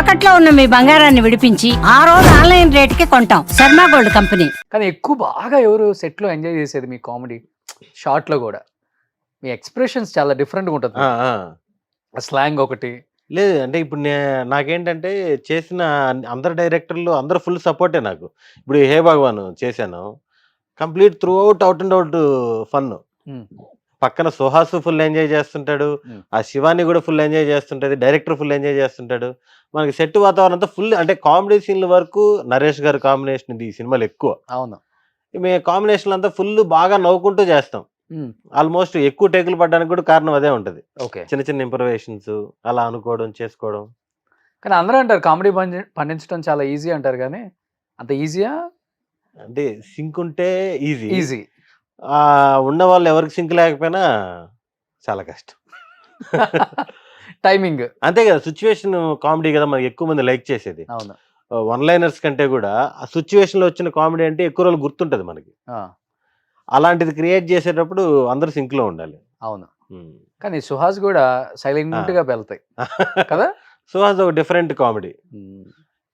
తాకట్లో ఉన్న మీ బంగారాన్ని విడిపించి ఆ రోజు ఆన్లైన్ రేటుకి కొంటాం. Sharma gold company. కానీ ఎక్కువ బాగా ఎవరు సెట్లో ఎంజాయ్ చేసేది మీ కామెడీ షార్ట్లో కూడా మీ ఎక్స్ప్రెషన్స్ చాలా డిఫరెంట్గా ఉంటుంది. స్లాంగ్ ఒకటి లేదు అంటే ఇప్పుడు నాకేంటంటే చేసిన అందరు డైరెక్టర్లు అందరూ ఫుల్ సపోర్టే నాకు. ఇప్పుడు 'హే భగవాన్' చేశాను. Complete through out and out fun. Um, పక్కన సుహాస్ ఫుల్ ఎంజాయ్ చేస్తుంటాడు. ఆ శివాని కూడా ఫుల్ ఎంజాయ్ చేస్తుంటది. డైరెక్టర్ ఫుల్ ఎంజాయ్ చేస్తుంటాడు. మనకి సెట్ వాతావరణం అంతా ఫుల్ అంటే కామెడీ సీన్ల వరకు నరేష్ గారి కాంబినేషన్ ఇది ఈ సినిమాలో ఎక్కువ. అవును. మేము కాంబినేషన్ అంతా ఫుల్ బాగా నవ్వుకుంటూ చేస్తాం. ఆల్మోస్ట్ ఎక్కువ టేకులు పడడానికి కూడా కారణం అదే ఉంటది. ఓకే. చిన్న చిన్న ఇంప్రవేషన్స్ అలా అనుకోవడం చేసుకోవడం. కానీ అందరూ అంటారు కామెడీ పండించడం చాలా ఈజీ అంటారు, కానీ అంత ఈజీయా? అంటే సింక్ ఉంటే ఈజీ. ఈజీ. ఉన్న వాళ్ళు ఎవరికి సింక్ లేకపోయినా చాలా కష్టం. టైమింగ్ అంతే కదా, సిచ్యువేషన్ కామెడీ కదా మనకి ఎక్కువ మంది లైక్ చేసేది. అవును. వన్ లైనర్స్ కంటే కూడా ఆ సిచ్యువేషన్ లో వచ్చిన కామెడీ అంటే ఎక్కువ రోజులు గుర్తుంటది మనకి. అలాంటిది క్రియేట్ చేసేటప్పుడు అందరు సింక్ లో ఉండాలి. అవును. కానీ సుహాస్ కూడా సైలెంట్ గా వెళ్తాయి కదా. సుహాస్ ఒక డిఫరెంట్ కామెడీ.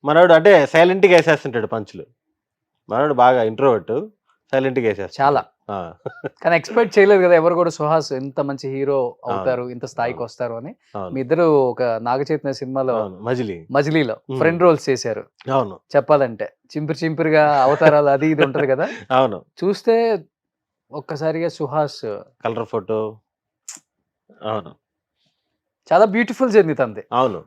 మనోడు అంటే సైలెంట్ గా వేసేస్తుంటాడు పంచులు. మనోడు బాగా ఇంట్రోవర్ట్, సైలెంట్ గా వేసేస్తాడు చాలా. కానీ ఎక్స్పెక్ట్ చేయలేదు కదా ఎవరు కూడా సుహాస్ ఇంత మంచి హీరో అవుతారు, ఇంత స్థాయికి వస్తారు అని. మీ ఇద్దరు ఒక నాగ చైతన్య సినిమాలో మజిలీలో ఫ్రెండ్ రోల్స్ చేశారు. అవును. చెప్పాలంటే చింపిరిగా అవతారాలు అది ఇది ఉంటది కదా. అవును. చూస్తే ఒక్కసారిగా సుహాస్ కలర్ ఫోటో. అవును. చాలా బ్యూటిఫుల్ జర్నీ తంది. అవును.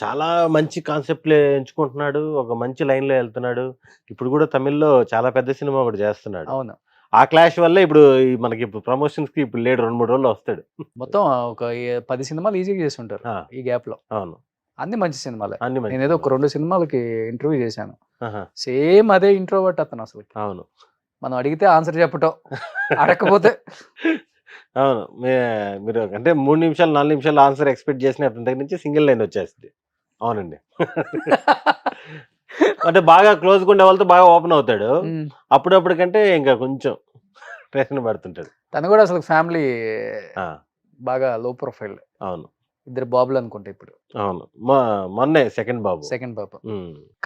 చాలా మంచి కాన్సెప్ట్లే ఎంచుకుంటున్నాడు. ఒక మంచి లైన్ లో వెళ్తున్నాడు. ఇప్పుడు కూడా తమిళ్లో చాలా పెద్ద సినిమా ఒకటి చేస్తున్నాడు. అవును. ఆ క్లాష్ వల్ల ఇప్పుడు మనకి ప్రమోషన్స్ కి ఇప్పుడు లేడు, 2-3 రోజుల్లో వస్తాడు. మొత్తం ఒక 10 సినిమాలు ఈజీగా చేసి ఉంటారు ఈ గ్యాప్ లో. అవును. అన్ని మంచి సినిమాలే. అన్ని మంచి నేనేదో ఒక 2 సినిమాలకి ఇంటర్వ్యూ చేశాను. సేమ్ అదే ఇంట్రోవర్ట్ అతను అసలు. అవును. మనం అడిగితే ఆన్సర్ చెప్పటం, అడగకపోతే అవును. మీరు అంటే 3 నిమిషాలు 4 నిమిషాలు ఆన్సర్ ఎక్స్పెక్ట్ చేసిన అతని దగ్గర నుంచి సింగిల్ లైన్ వచ్చేస్తుంది. అవునండి. అంటే బాగా క్లోజ్ ఉండే వాళ్ళతో బాగా ఓపెన్ అవుతాడు. అప్పుడప్పటికంటే ఇంకా కొంచెం టెన్షన్ పడుతుంటాడు. తను కూడా అసలు ఫ్యామిలీ బాగా లో ప్రొఫైల్. అవును. 2 బాబులు అనుకుంటా ఇప్పుడు. అవును. మొన్నే సెకండ్ బాబు.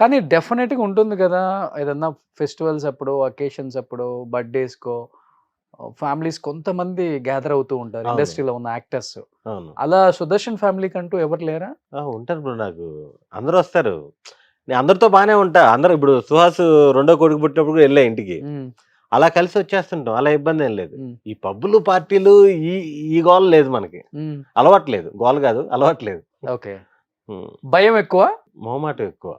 కానీ డెఫినెట్ గా ఉంటుంది కదా, ఏదన్నా ఫెస్టివల్స్ అప్పుడు, అకేషన్స్ అప్పుడు, బర్త్డేస్ కో ఫ్యామిలీస్ కొంతమంది గ్యాదర్ అవుతూ ఉంటారు ఇండస్ట్రీలో ఉన్న యాక్టర్స్. అలా సుదర్శన్ ఫ్యామిలీ కంటూ ఎవరు లేరా? ఉంటారు బ్రో. నాకు అందరూ వస్తారు. నేను అందరితో బాగానే ఉంటా. అందరూ ఇప్పుడు సుహాస్ 2వ కొడుకు పుట్టినప్పుడు వెళ్ళా ఇంటికి. అలా కలిసి వచ్చేస్తుంటాం. అలా ఇబ్బంది ఏం లేదు. ఈ పబ్బులు పార్టీలు ఈ గోల లేదు మనకి. అలవాట్లేదు. గోల కాదు, అలవాట్లేదు. ఓకే. భయం ఎక్కువ, మొహమాటం ఎక్కువ.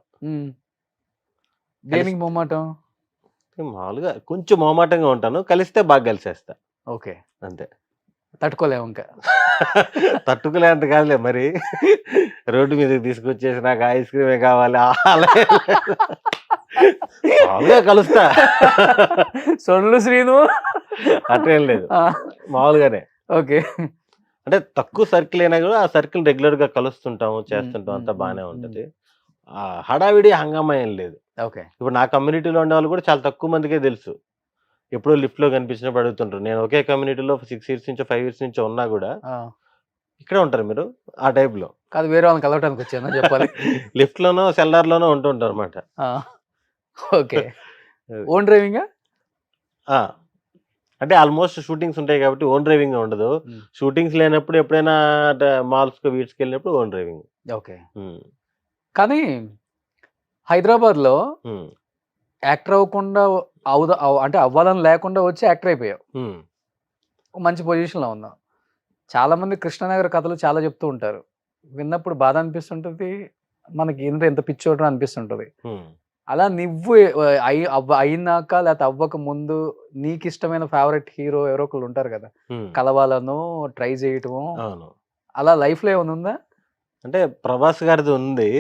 దేనికి మొహమాటం? మామూలుగా కొంచెం మొహమాటంగా ఉంటాను. కలిస్తే బాగా కలిసేస్తా. ఓకే. అంతే. తట్టుకోలేము ఇంకా. తట్టుకోలేంత కాదులే మరి. రోడ్డు మీదకి తీసుకొచ్చేసి నాకు ఐస్ క్రీమే కావాలి మామూలుగా కలుస్తా. సొల్లు శ్రీను అట్లేం లేదు, మామూలుగానే. ఓకే. అంటే తక్కువ సర్కిల్ అయినా కూడా ఆ సర్కిల్ రెగ్యులర్ గా కలుస్తుంటాము, చేస్తుంటాం, అంతా బాగానే ఉంటది. హడావిడి హంగామా ఏం లేదు. ఓకే. ఇప్పుడు నా కమ్యూనిటీలో ఉండే వాళ్ళు కూడా చాలా తక్కువ మందికే తెలుసు. ఎప్పుడో లిఫ్ట్ లో కనిపించినప్పుడు అడుగుతుంటారు. నేను ఒకే కమ్యూనిటీలో 6 ఇయర్స్ నుంచో 5 ఇయర్స్ నుంచో ఉన్నా కూడా ఇక్కడే ఉంటారు మీరు ఆ టైప్ లో కాదు, వేరే వాళ్ళని కలవటానికి వచ్చాను చెప్పాలి. లిఫ్ట్ లోనో సెల్లార్ లోనో ఉంటుంటారు అనమాట. ఓకే. ఓన్ డ్రైవింగ్ అంటే ఆల్మోస్ట్ షూటింగ్స్ ఉంటాయి కాబట్టి ఓన్ డ్రైవింగ్ ఉండదు. షూటింగ్స్ లేనప్పుడు ఎప్పుడైనా మాల్స్ కి వీట్స్కి వెళ్ళినప్పుడు ఓన్ డ్రైవింగ్. ఓకే. కానీ హైదరాబాద్ లో యాక్టర్ అవ్వకుండా అంటే అవ్వాలని లేకుండా వచ్చి యాక్టర్ అయిపోయావు. మంచి పొజిషన్ లో ఉన్నావు. చాలా మంది కృష్ణనగర్ కథలు చాలా చెప్తూ ఉంటారు. విన్నప్పుడు బాధ అనిపిస్తుంటది, మనకి ఎంత పిచ్చోటం అనిపిస్తుంటది. అలా నువ్వు అయినాక లేకపోతే అవ్వక ముందు నీకు ఇష్టమైన ఫేవరెట్ హీరో ఎవరో ఒకళ్ళు ఉంటారు కదా, కలవాలను ట్రై చేయటము, అలా లైఫ్ లో ఏమైనా ఉందా? అంటే ప్రభాస్ గారిది ఉంది,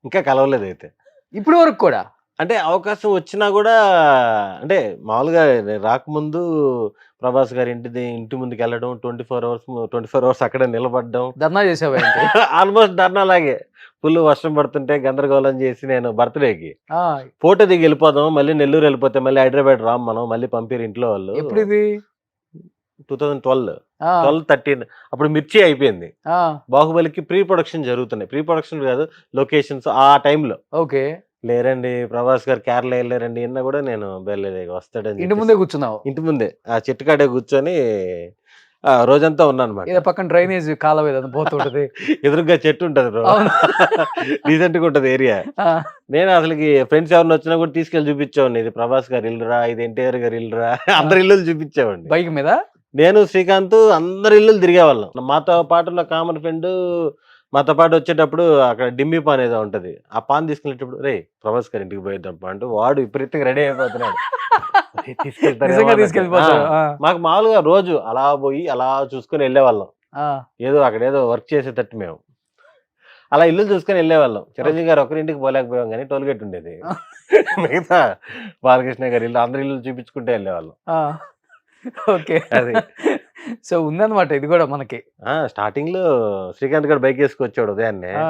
ఇంకా కలవలేదు అయితే ఇప్పుడు వరకు కూడా. అంటే అవకాశం వచ్చినా కూడా అంటే మామూలుగా రాకముందు ప్రభాస్ గారి ఇంటి ముందుకు వెళ్ళడం, 24 అవర్స్ అక్కడే నిలబడడం. ధర్నా చేసావా? ఆల్మోస్ట్ ధర్నా లాగే. ఫుల్ వర్షం పడుతుంటే గందరగోళం చేసి నేను బర్త్డేకి ఫోటో దిగి వెళ్ళిపోదాం, మళ్ళీ నెల్లూరు వెళ్ళిపోతే మళ్ళీ హైదరాబాద్ రామ్ మనం, మళ్ళీ పంపిరు ఇంట్లో వాళ్ళు. ఎప్పుడు ఇది? 2012 ఆ, 13 అప్పుడు మిర్చి అయిపోయింది. ఆ, బాహుబలికి ప్రీ ప్రొడక్షన్ జరుగుతున్నాయి. ప్రీ ప్రొడక్షన్ కాదు, లొకేషన్స్ ఆ టైంలో. ఓకే. లేరండి ప్రభాస్ గారు కేరళ వెళ్ళారండి అన్న కూడా నేను వెళ్ళలేదు, వస్తాడని ఇంటి చెప్పేసి. ముందే కూర్చున్నావు, ఇంటి ముందే ఆ చెట్టు కాడే కూర్చొని రోజంతా ఉన్నానమాట. ఏదో పక్కన డ్రైనేజ్ కాలువ ఏదో పోతుంటది. ఎదురుగా చెట్టు ఉంటది బ్రో, అవును. డీసెంట్ గా ఉంటది ఏరియా. ఆ, నేను అసలుకి ఫ్రెండ్స్ ఎవరిని వచ్చినా కూడా తీసుకెళ్లి చూపించేవాడిని, ఇది ప్రభాస్ గారి ఇల్లురా, ఇది ఎన్టీఆర్ గారి ఇల్లురా, అందరి ఇల్లు చూపించేవాడిని. బైక్ మీద. నేను శ్రీకాంత్ అందరి ఇల్లు తిరిగేవాళ్ళం. మాతో పాటు ఉన్న కామన్ ఫ్రెండ్ మాతో పాటు వచ్చేటప్పుడు అక్కడ డిమ్మి పాన్ ఏదో ఉంటది, ఆ పాన్ తీసుకునేటప్పుడు రే ప్రభాస్ గారి ఇంటికి పోయేద్దాం అంటూ వాడు విపరీతంగా రెడీ అయిపోతున్నాడు. "ఒరేయ్, తీసుకెళ్తారేమో" నిజంగా అన్నట్టు. తీసుకెళ్ళిపోతాడు. ఆ, మాకు మామూలుగా రోజు అలా పోయి అలా చూసుకొని వెళ్ళేవాళ్ళం. ఏదో అక్కడ ఏదో వర్క్ చేసేటట్టు మేము అలా ఇల్లు చూసుకొని వెళ్ళేవాళ్ళం. చిరంజీవి గారు ఒకరింటికి పోలేకపోయాం కానీ టోల్ గేట్ ఉండేది. మిగతా బాలకృష్ణ గారి ఇల్లు అందరి ఇల్లు చూపించుకుంటే వెళ్ళేవాళ్ళం. ఓకే. అది సో ఉందన్నమాట ఇది కూడా మనకి. స్టార్టింగ్ లో శ్రీకాంత్ గారు బైక్ వేసుకొచ్చాడు ఉదయాన్నే. ఆ,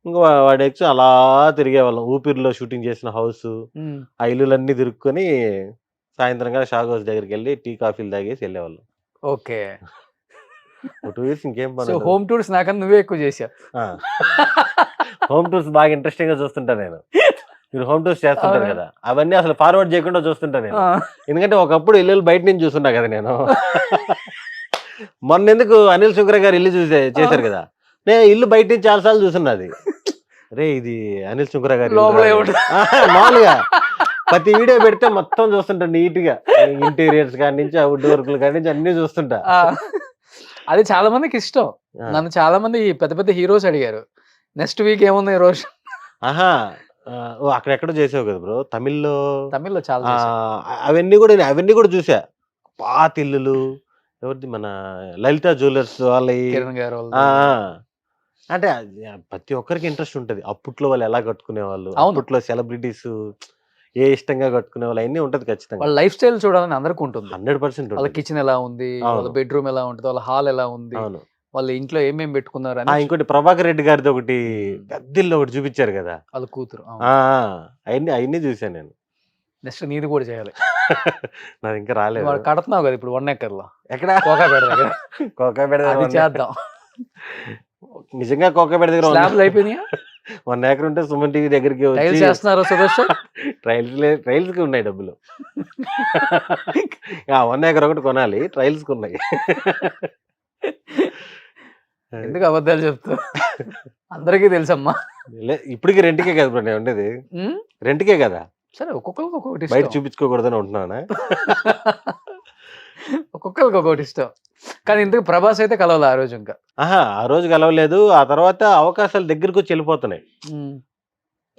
ఇంకా వాడు ఎక్కి అలా తిరిగేవాళ్ళం. ఊపిరిలో షూటింగ్ చేసిన హౌస్, ఉమ్, ఆ ఇల్లులన్నీ తిరుక్కొని సాయంత్రంగా షాగ్ హౌస్ దగ్గరికి వెళ్ళి టీ కాఫీలు తాగేసి వెళ్ళేవాళ్ళం. ఓకే. 2 ఇయర్స్ ఇంకేం సో పని. హోమ్ టూర్స్ నాకన్నా నువ్వే ఎక్కువ చేసావు. హోమ్ టూర్స్ బాగా ఇంట్రెస్టింగ్ గా చూస్తుంటా నేను. మీరు హోమ్ టూర్స్ చేస్తుంటారు అవునా? కదా, అవన్నీ అసలు ఫార్వర్డ్ చేయకుండా చూస్తుంటా నేను. ఆ, ఎందుకంటే ఒకప్పుడు ఇల్లు బయట నుంచి చూస్తున్నా కదా నేను. మొన్న ఎందుకు అనిల్ శుక్ర గారు ఇల్లు చేశారు కదా, నేను ఇల్లు బయట నుంచి చాలాసార్లు చూస్తున్నది. రే ఇది అనిల్ శుక్ర గారి ఇల్లు లోపల రా. ఏముంటది? మామూలుగా ప్రతి వీడియో పెడితే మొత్తం చూస్తుంటా నీట్ గా, ఇంటీరియర్స్ కాడి నుంచి అవుట్ వర్క్లు కాడి నుంచి అన్ని చూస్తుంటా. ఆ, అది చాలా మందికి ఇష్టం. ఆ. నన్ను చాలా మంది పెద్ద పెద్ద హీరోస్ అడిగారు నెక్స్ట్ వీక్ ఏముంది రోజు. ఆహా, ఓ అక్కడెక్కడో చేసావు కదా బ్రో తమిళ్లో. తమిళ్లో చాలా ఆ, చేశా. అవన్నీ కూడా చూసా. పాత ఇల్లులు ఎవరిది, మన లలిత జ్యువెలర్స్ వాళ్ళవి. కిరణ్ గారు ఆ, అంటే ప్రతి ఒక్కరికి ఇంట్రెస్ట్ ఉంటది. అప్పట్లో వాళ్ళు ఎలా కట్టుకునేవాళ్ళు, అవును. అప్పట్లో సెలబ్రిటీస్ ఏ ఇష్టంగా కట్టుకునే వాళ్ళు అన్నీ ఉంటది ఖచ్చితంగా. వాళ్ళ లైఫ్ స్టైల్ చూడాలని అందరికి ఉంటుంది. 100% వాళ్ళ ఉంటుంది. కిచెన్ ఎలా ఉంది, వాళ్ళ అవును. బెడ్రూమ్ ఎలా ఉంటుంది, వాళ్ళ హాల్ ఎలా ఉంది, అవును. వాళ్ళ ఇంట్లో ఏమేమి పెట్టుకున్నారు అని. ఇంకోటి ప్రభాకర్ రెడ్డి గారిది ఒకటి పెద్ద ఇల్లు ఒకటి చూపించారు కదా. వాళ్ళ కూతురు. అవన్నీ చూసాను నేను. నెక్స్ట్ నీది కూడా చేయాలి. నాది ఇంకా రాలేదు. వాడు కడుతున్నావు కదా ఇప్పుడు 1 acre లో ఎక్కడ కోకాపేట దగ్గర. కోకాపేట అది చేద్దాం. నిజంగా కోకాపేట దగ్గర స్లాబ్లు అయిపోయినాయా? 1 acre ఉంటే సుమన్ టీవీ దగ్గరికి టైల్స్ వచ్చి చేస్తున్నారు సురేష్. ట్రైల్స్ కి ఉన్నాయి డబ్బులు. 1 acre ఒకటి కొనాలి, ట్రైల్స్ కి ఉన్నాయి. ఎందుకు అబద్ధాలు చెప్తావు? అందరికీ తెలుసమ్మా. ఇప్పటికి రెంట్కే కదా బ్రో నేను ఉండేది, ఉమ్, రెంట్కే కదా, సరే ఒక్కొక్కరికి ఒక్కొక్కటి బయట ఇష్టం. చూపించుకోకూడదని ఉంటున్నానా. ఒక్కొక్కరికి ఒక్కొక్కటి ఇష్టం. కానీ ఇంతకు ప్రభాస్ అయితే కలవాలి ఆ రోజు ఇంకా. ఆ రోజు కలవలేదు. ఆ తర్వాత అవకాశాలు దగ్గరికి వచ్చి వెళ్ళిపోతున్నాయి. ఉమ్,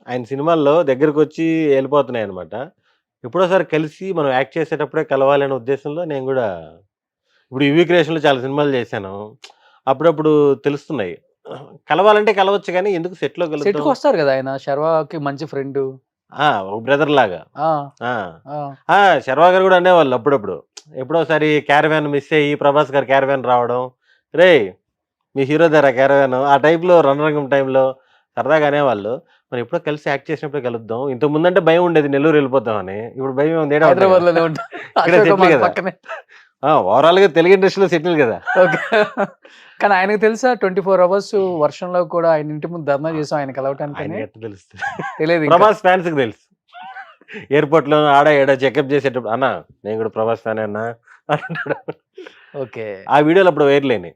ఆయన సినిమాల్లో దగ్గరికి వచ్చి వెళ్ళిపోతున్నాయి అనమాట. ఎప్పుడోసారి కలిసి మనం యాక్ట్ చేసేటప్పుడే కలవాలి అనే ఉద్దేశంలో నేను కూడా ఇప్పుడు యువి క్రియేషన్లో చాలా సినిమాలు చేశాను. అప్పుడప్పుడు తెలుస్తున్నాయి, కలవాలంటే కలవచ్చు కానీ ఎందుకు సెట్లో సెట్కి కలుద్దాం. వస్తారు కదా ఆయన. శర్వాకి మంచి ఫ్రెండ్. ఒక బ్రదర్ లాగా. శర్వా గారు కూడా అనేవాళ్ళు అప్పుడప్పుడు. ఎప్పుడోసారి క్యారవాన్ మిస్ అయ్యి ప్రభాస్ గారు క్యారవాన్ రావడం, రే మీ హీరో దగ్గర క్యారవాన్, ఆ టైప్లో రణరంగం టైంలో సరదాగా అనేవాళ్ళు. మనం ఎప్పుడో కలిసి యాక్ట్ చేసినప్పుడే కలుద్దాం. ఇంతకు ముందంటే భయం ఉండేది నెల్లూరు వెళ్ళిపోతామని, ఇప్పుడు భయం ఉంది. హైదరాబాద్ లోనే ఉంటా. ఇక్కడ అశోక్ settle కుమార్ కదా. పక్కనే. ఓవరాల్ గా తెలుగు ఇండస్ట్రీలో సెటిల్ కదా. ఓకే. కానీ ఆయనకు తెలుసా 24 hours వర్షంలో కూడా ఆయన ఇంటి ముందు ధర్నా చేసాం ఆయన కలవటానికి. ఆయన ఎట్లా తెలుస్తుంది? తెలియదు ఇంకా. ప్రభాస్ ఫ్యాన్స్ కి తెలుసు. ఎయిర్పోర్ట్ లో ఆడ ఏడ చెకప్ చేసేటప్పుడు అన్నా నేను కూడా ప్రభాస్ ఫ్యాన్ అన్నా అంటాడు. ఓకే. ఆ వీడియోలు అప్పుడు వేర్లేని.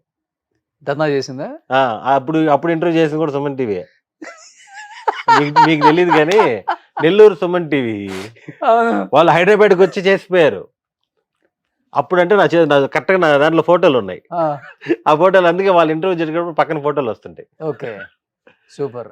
ధర్నా చేసిందా? అప్పుడు ఇంటర్వ్యూ చేసింది కూడా సుమన్ టీవీ. మీకు తెలియదు కానీ నెల్లూరు సుమన్ టీవీ వాళ్ళు హైదరాబాద్కి వచ్చి చేసిపోయారు. అప్పుడు అంటే నా కరెక్ట్గా నా దాంట్లో ఫోటోలు ఉన్నాయి. ఆ ఫోటోలు అందుకే వాళ్ళు ఇంటర్వ్యూ జరిగేటప్పుడు పక్కన ఫోటోలు వస్తుంటాయి. Okay, super.